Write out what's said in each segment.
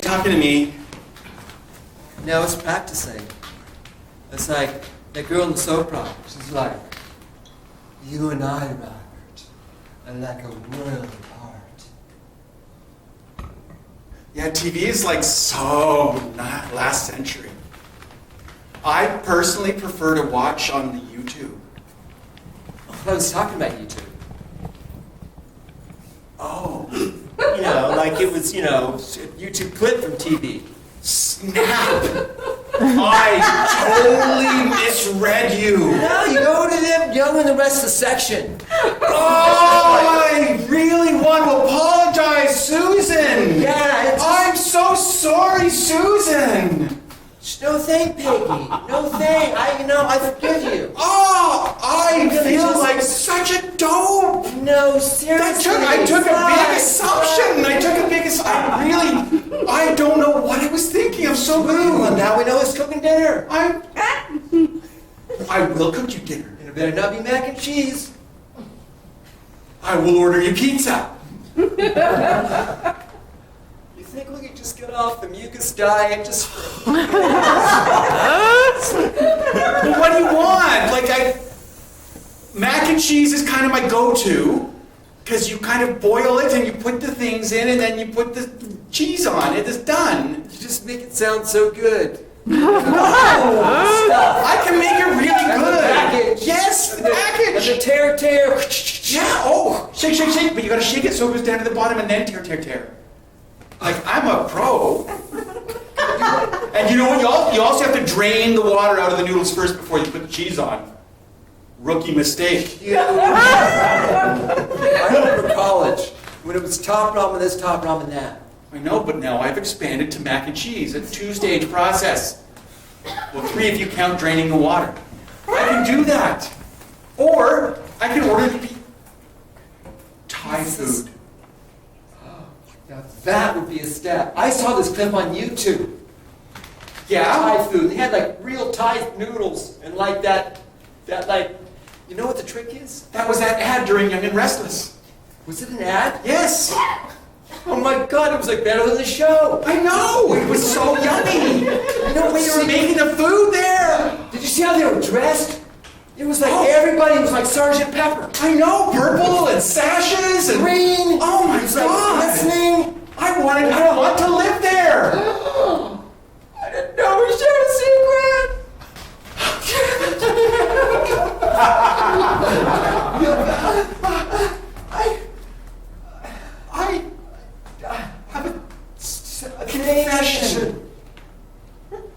talking to me? No, it's practicing. It's like that girl in the soap opera. She's like, you and I, Robert, are like a world apart. Yeah, TV is like so not last century. I personally prefer to watch on the YouTube. I was talking about YouTube. Oh. You know, like it was, YouTube clip from TV. Snap! I totally misread you. No, you go to them, in the rest of the section. Oh, I really want to apologize, Susan. Yeah, I'm so sorry, Susan. No thank, Peggy. No thank. I forgive you. Oh, I feel like such a dope. No, seriously. I took a big assumption. I don't know what I was thinking. I'm so rude. Well, now we know it's cooking dinner. I will cook you dinner. And it better not be mac and cheese. I will order you pizza. You think we could just get off the mucus diet just for What do you want? Mac and cheese is kind of my go-to, because you kind of boil it and you put the things in and then you put the cheese on it. It's done. You just make it sound so good. No! I can make it really And good. the package. Yes, the package. And the tear. Yeah, oh, shake, but you gotta shake it so it goes down to the bottom and then tear. Like, I'm a pro. And you know what? You also have to drain the water out of the noodles first before you put the cheese on. Rookie mistake. I remember college when it was top ramen this, top ramen that. I know, but now I've expanded to mac and cheese, a 2-stage process. Well, 3 if you count draining the water. I can do that. Or I can order the Thai food. Now that would be a step. I saw this clip on YouTube. Yeah? Thai food. They had like real Thai noodles and like that you know what the trick is? That was that ad during Young and Restless. Was it an ad? Yes. Oh my God, it was like better than the show. I know. It was so yummy. You know when They were making the food there. Did you see how they were dressed? It was like everybody was like Sergeant Pepper. I know, purple and sashes and Green. Oh my It was God. like glistening. I want to live there. I didn't know we shared a secret. I have a confession.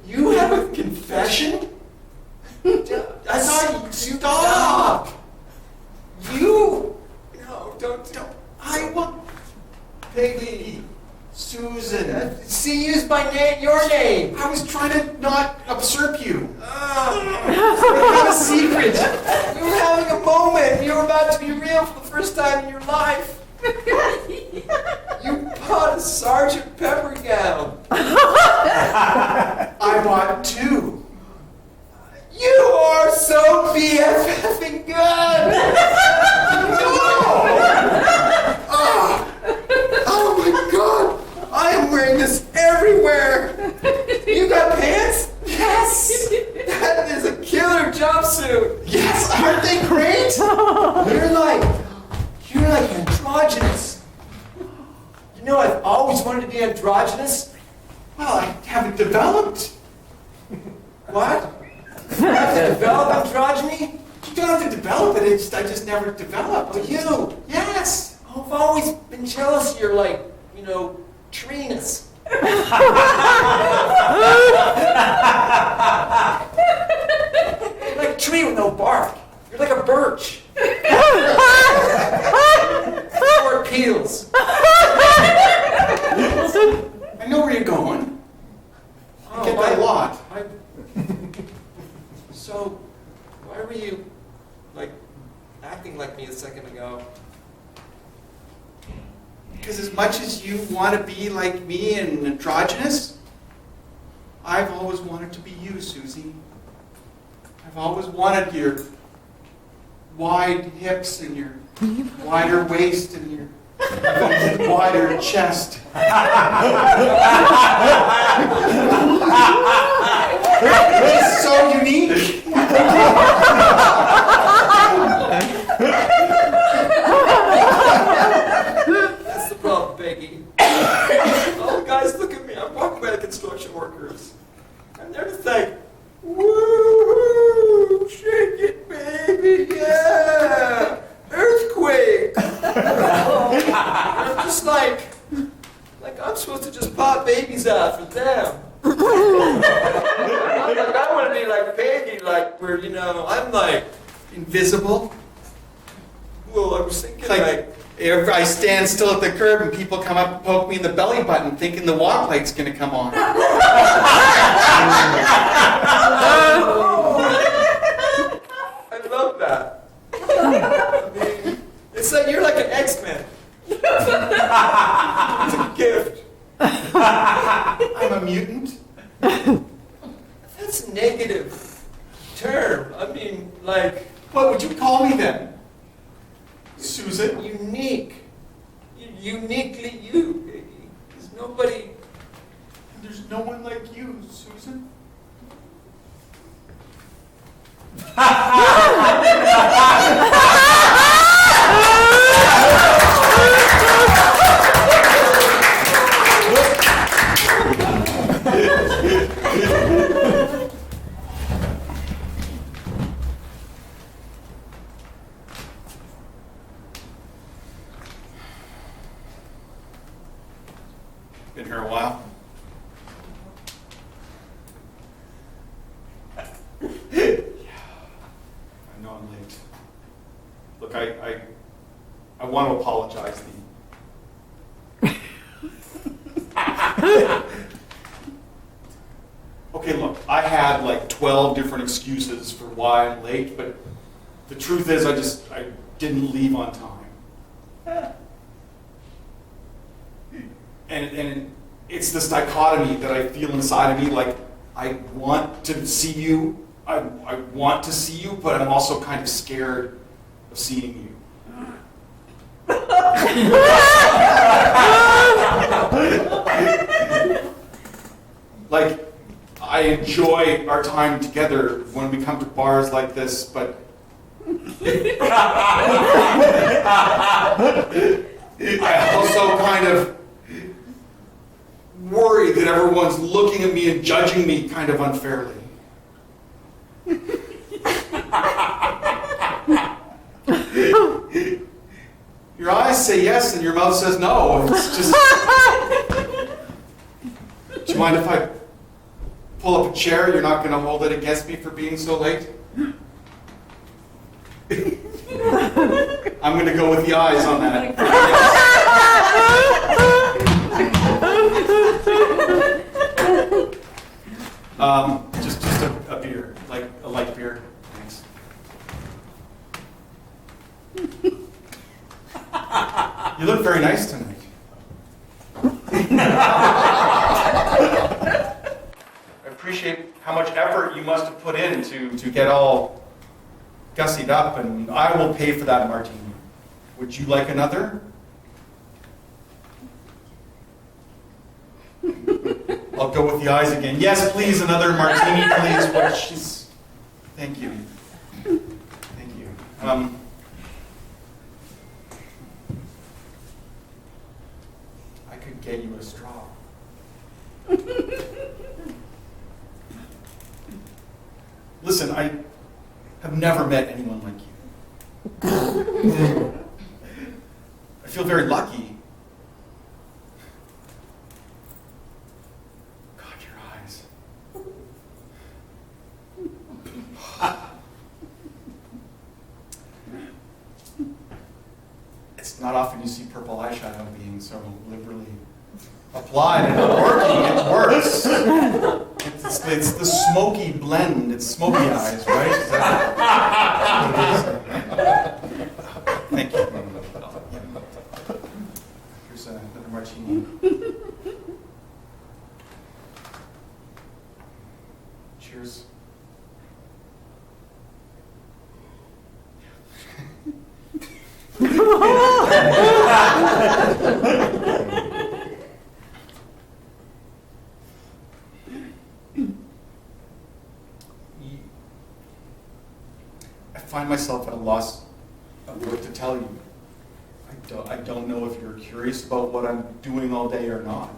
You have a confession? I thought you stop. You no, don't. I want Peggy, Susan. See, use my name, your name. I was trying to not usurp you. Have a secret. You were having a moment. You were about to be real for the first time in your life. You bought a Sergeant Pepper gown. I bought 2. You are so BFFing good. Oh my God. I am wearing this everywhere. You got pants? Yes. That is a killer jumpsuit. Yes. Aren't they great? You're like androgynous. You know, I've always wanted to be androgynous. Well, I haven't developed. What? You have to develop androgyny? You don't have to develop it. I just never developed. Oh, you? Yes. Oh, I've always been jealous of your, treeness. You're like a tree with no bark. You're like a birch. Or it peels. I know where you're going. I get that a lot. So, why were you, acting like me a second ago? Because as much as you want to be like me and androgynous, I've always wanted to be you, Susie. I've always wanted your wide hips and your wider waist and your wider chest. babies out for them. I want to be like Peggy, like where, I'm like invisible. Well, I was thinking like if I stand still at the curb and people come up and poke me in the belly button thinking the walk light's going to come on. I love that. I mean, it's like you're like an X-Men. It's a gift. I'm a mutant. That's a negative term. I mean, like... What would you call me then? Susan? Unique. Uniquely you, baby. There's nobody... There's no one like you, Susan. Been here a while. Yeah, I know I'm late. Look, I want to apologize to you. Okay, look, I had like 12 different excuses for why I'm late, but the truth is I didn't leave on time. And it's this dichotomy that I feel inside of me, like I want to see you, I want to see you, but I'm also kind of scared of seeing you. Like, I enjoy our time together when we come to bars like this, but I also kind of worry that everyone's looking at me and judging me kind of unfairly. Your eyes say yes and your mouth says no. It's just... Do you mind if I pull up a chair? You're not going to hold it against me for being so late? I'm going to go with the eyes on that. Just a beer, like a light beer. Thanks. You look very nice tonight. I appreciate how much effort you must have put in to get all gussied up, and I will pay for that martini. Would you like another? I'll go with the eyes again. Yes, please, another martini, please. What she's... Thank you. Thank you. I could get you a straw. Listen, I have never met anyone like you. I feel very lucky. God, your eyes. It's not often you see purple eyeshadow being so liberally applied and working. It works. It's the smoky blend. It's smoky eyes, right? Is that Thank you. Here's another martini. Cheers. I find myself at a loss of what to tell you. I don't know if you're curious about what I'm doing all day or not.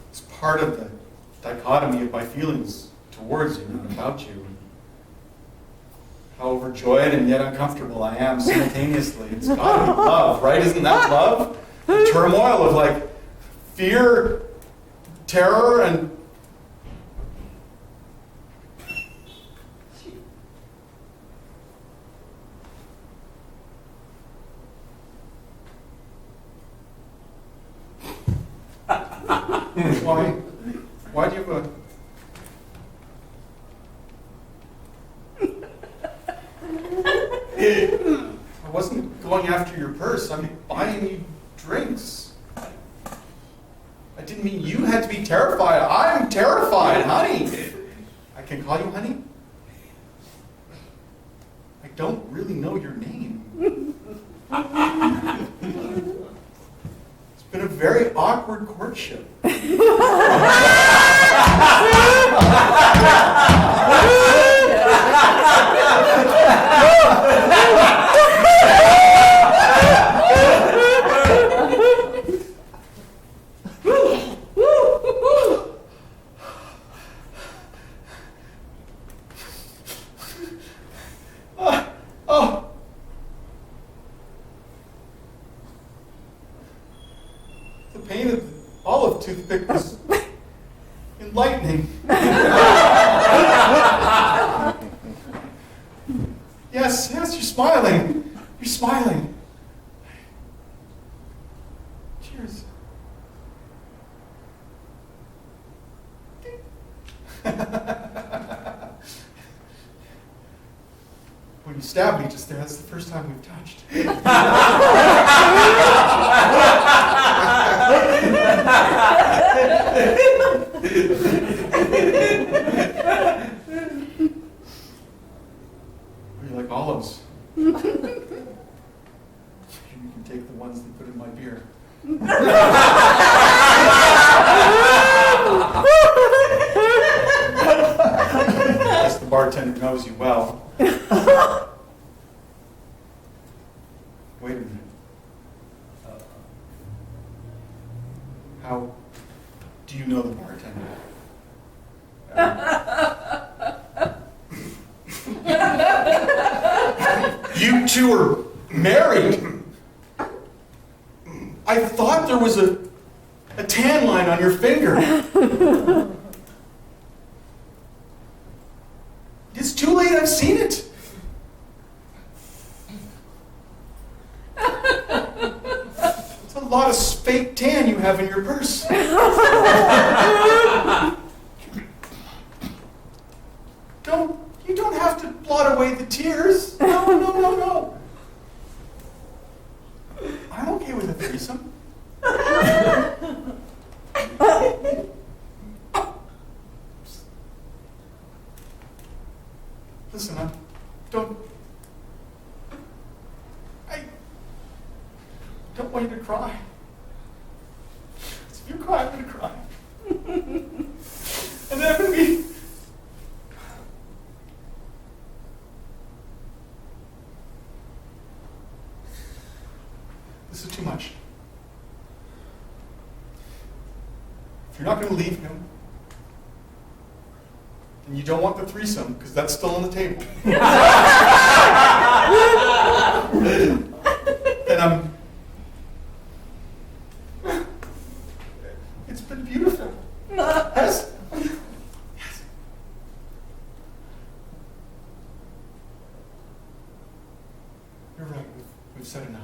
It's part of the dichotomy of my feelings towards you and about you. How overjoyed and yet uncomfortable I am simultaneously. It's gotta be love, right? Isn't that love? The turmoil of like fear, terror, and why do you have I wasn't going after your purse. I'm buying you drinks. I didn't mean you had to be terrified. I'm terrified, honey. I can call you honey? I don't really know your name. It's been a very awkward courtship. The pain of the olive toothpick was enlightening. Yes, you're smiling. You're smiling. Cheers. When you stabbed me just there, that's the first time we've touched. You like olives? You can take the ones they put in my beer. Yes, the bartender knows you well. Wait a minute. How do you know the bartender? You two are married. I thought there was a tan line on your finger. It's too late, I've seen it. It's a lot of fake tan you have in your purse. You don't have to blot away the tears. No. I'm okay with a threesome. Listen, I don't want you to cry. If you cry, I'm going to cry. And then I'm going to be... This is too much. If you're not going to leave him, and you don't want the threesome, because that's still on the table, then it's been beautiful. Yes. Yes. You're right. We've said enough.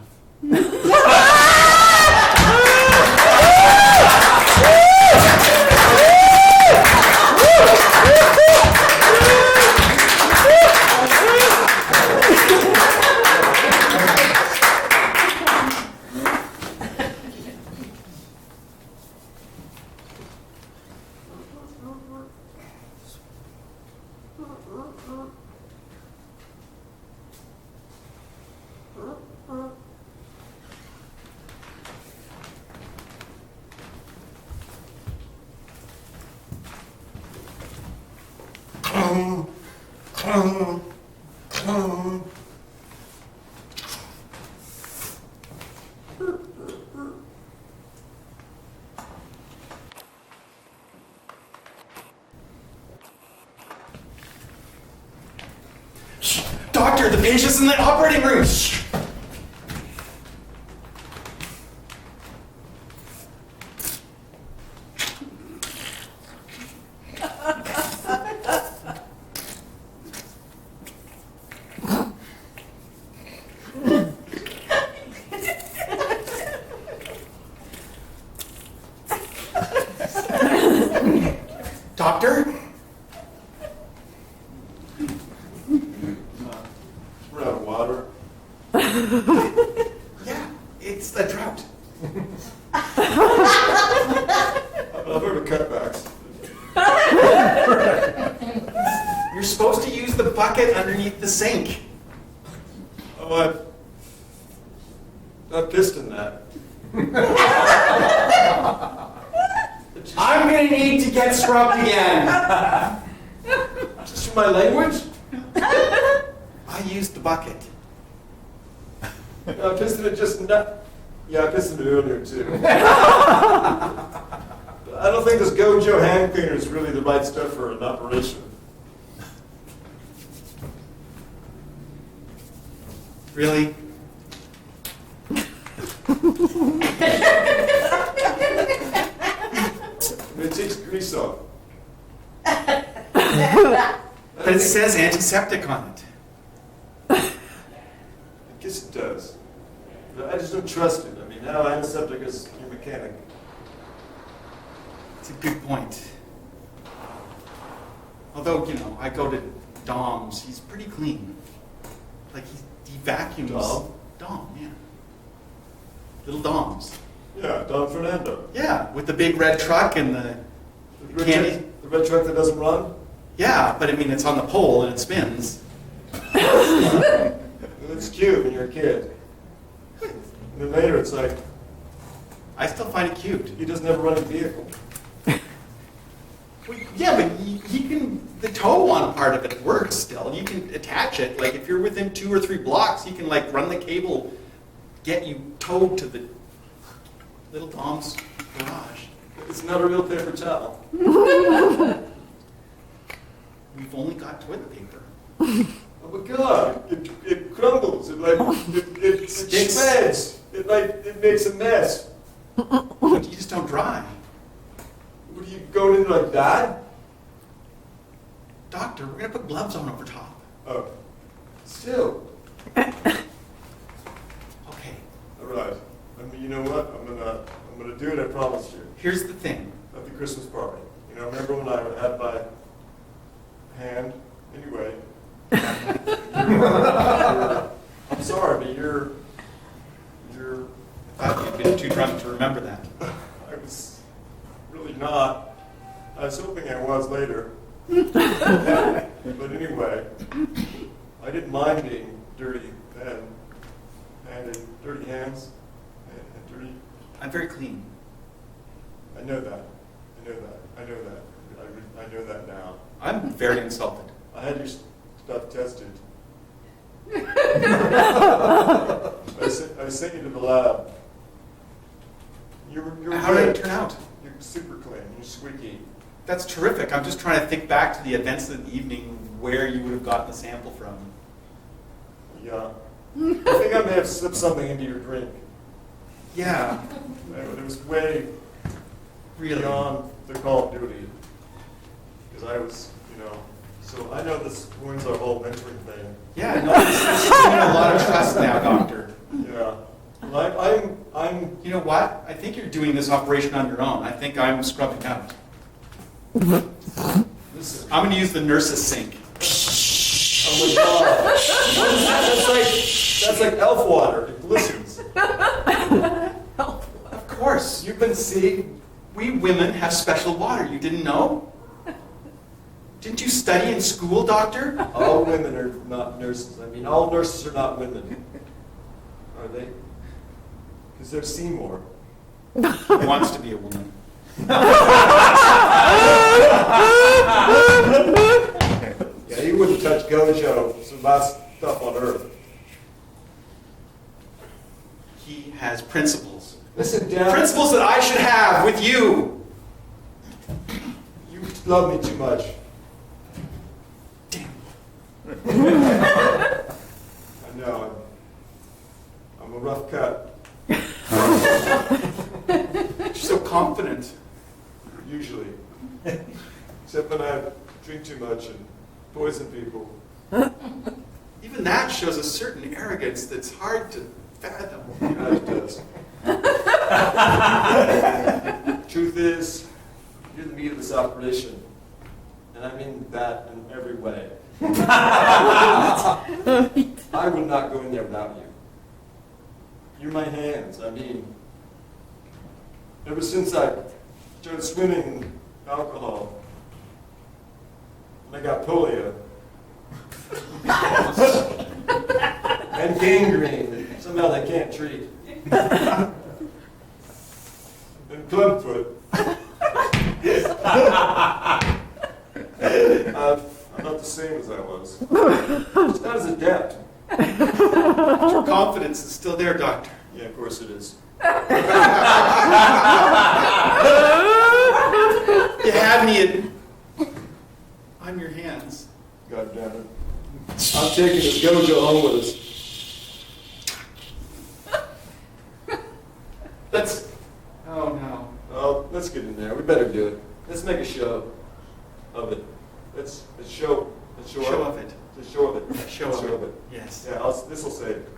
Doctor, Doctor, the patient's in the operating room. Shh. Doctor? We're out of water. Yeah, it's the drought. I've heard of cutbacks. You're supposed to use the bucket underneath the sink. Oh, I pissed in that. I'm gonna need to get scrubbed again. Just for my language? I used the bucket. I pissed in it just not. Yeah, I pissed in it earlier too. I don't think this Gojo hand cleaner is really the right stuff for an operation. Really? It takes grease off. But it says antiseptic on it. I guess it does. But I just don't trust it. I mean, how antiseptic is your mechanic? It's a good point. Although, you know, I go to Dom's, he's pretty clean. Like, he vacuums. Dom? Dom, yeah. Little Dom's. Yeah, Don Fernando. Yeah, with the big red truck and the candy. The red truck that doesn't run? Yeah, but I mean, it's on the pole and it spins. It's cute when you're a kid. And then later it's like, I still find it cute. he doesn't have a running vehicle. Well, yeah, but he can, the tow on part of it works still. You can attach it. Like, if you're within 2 or 3 blocks, you can, like, run the cable, get you towed to the little Dom's garage. It's not a real paper towel. We've only got toilet paper. Oh my god, it crumbles, it Sticks. spreads, it makes a mess. You just don't dry. What do you go in like that? Doctor, we're going to put gloves on over top. Oh, still. Okay. Alright, I mean, you know what, I'm gonna do it, I promise you. Here's the thing. At the Christmas party. You know, remember when I had my hand? Anyway. I'm sorry, but you're. I thought you'd been too drunk to remember that. I was really not. I was hoping I was later. But anyway, I didn't mind being dirty then. And dirty hands. And dirty. I'm very clean. I know that. I know that. I know that. I know that now. I'm very insulted. I had your stuff tested. I sent you to the lab. You're How did it good. turn out? You're super clean. You're squeaky. That's terrific. I'm just trying to think back to the events of the evening where you would have gotten the sample from. Yeah. I think I may have slipped something into your drink. Yeah, It was way really. beyond the call of duty. Because I was, you know, so I know this ruins our whole mentoring thing. Yeah, no, this is giving me a lot of trust now, doctor. Yeah. Well, I'm. You know what? I think you're doing this operation on your own. I think I'm scrubbing out. Listen. I'm going to use the nurse's sink. Oh my god. What is that? That's like elf water. It glistens. Of course. You've been seeing, we women have special water. You didn't know? Didn't you study in school, doctor? All women are not nurses. I mean, all nurses are not women. Are they? Because they're Seymour. He wants to be a woman. Yeah, he wouldn't touch Gojo, some last stuff on earth. He has principles. Listen, Dan. Principles that I should have with you. You love me too much. Damn. know, I'm a rough cut, You're so confident. usually. Except when I drink too much and poison people. Even that shows a certain arrogance that's hard to fathom. Yeah, it does. Truth is, you're the meat of this operation. And I mean that in every way. I would not go in there without you. You're my hands. I mean, ever since I started swimming in alcohol, and I got polio, and gangrene that somehow they can't treat, and clubfoot. I'm not the same as I was. Just not as adept. Your confidence is still there, Doctor. Yeah, of course it is. You have me on your hands. God damn it. I'm taking this Gojo home with us. Oh no. Oh, let's get in there. We better do it. Let's make a show of it. Let's show Show of of it. Let's show of it. Show Let's of it. Yes. Yeah, this will save it.